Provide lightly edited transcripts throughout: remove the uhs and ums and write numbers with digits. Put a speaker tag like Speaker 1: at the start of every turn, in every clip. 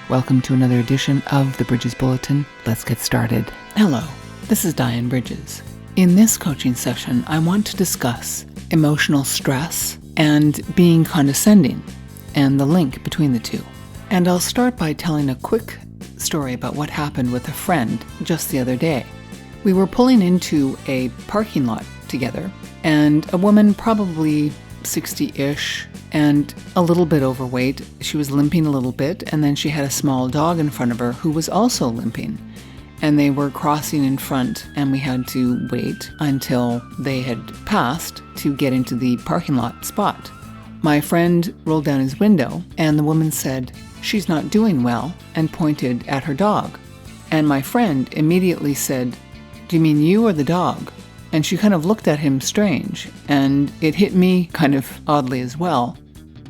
Speaker 1: Welcome to another edition of the Bridges Bulletin. Let's get started. Hello, this is Dyann Bridges. In this coaching session, I want to discuss emotional stress and being condescending and the link between the two. And I'll start by telling a quick story about what happened with a friend just the other day. We were pulling into a parking lot together, and a woman, probably 60-ish and a little bit overweight, she was limping a little bit, and then she had a small dog in front of her who was also limping. And they were crossing in front, and we had to wait until they had passed to get into the parking lot spot. My friend rolled down his window, and the woman said, "She's not doing well," and pointed at her dog. And my friend immediately said, "Do you mean you or the dog?" And she kind of looked at him strange, and it hit me kind of oddly as well.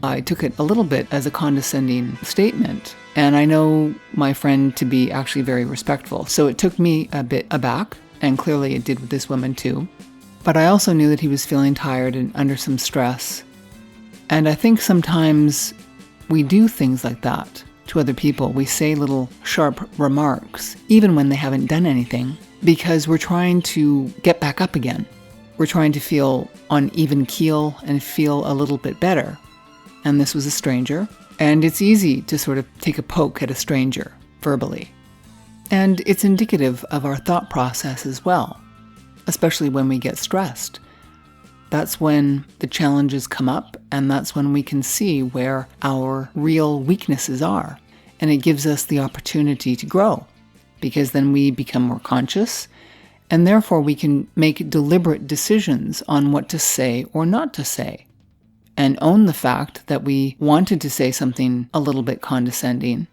Speaker 1: I took it a little bit as a condescending statement, and I know my friend to be actually very respectful, so it took me a bit aback, and clearly it did with this woman too. But I also knew that he was feeling tired and under some stress, and I think sometimes we do things like that to other people. We say little sharp remarks, even when they haven't done anything, because we're trying to get back up again. We're trying to feel on even keel and feel a little bit better. And this was a stranger, and it's easy to sort of take a poke at a stranger verbally. And it's indicative of our thought process as well, especially when we get stressed. That's when the challenges come up, and that's when we can see where our real weaknesses are. And it gives us the opportunity to grow, because then we become more conscious, and therefore we can make deliberate decisions on what to say or not to say, and own the fact that we wanted to say something a little bit condescending,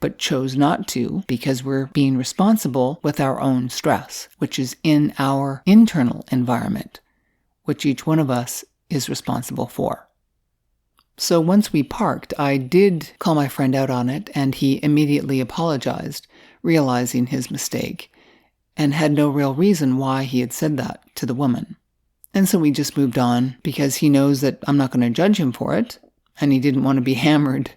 Speaker 1: but chose not to because we're being responsible with our own stress, which is in our internal environment, which each one of us is responsible for. So once we parked, I did call my friend out on it, and he immediately apologized, realizing his mistake, and had no real reason why he had said that to the woman. And so we just moved on, because he knows that I'm not going to judge him for it, and he didn't want to be hammered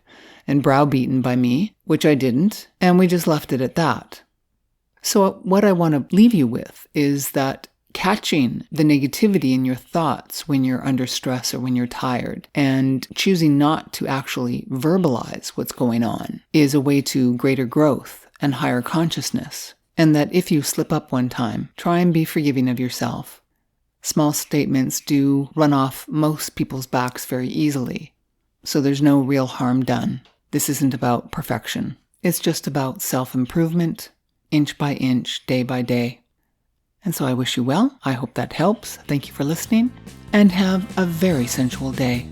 Speaker 1: and browbeaten by me, which I didn't, and we just left it at that. So what I want to leave you with is that catching the negativity in your thoughts when you're under stress or when you're tired, and choosing not to actually verbalize what's going on, is a way to greater growth and higher consciousness. And that if you slip up one time, try and be forgiving of yourself. Small statements do run off most people's backs very easily, so there's no real harm done. This isn't about perfection. It's just about self-improvement, inch by inch, day by day. And so I wish you well. I hope that helps. Thank you for listening, and have a very sensual day.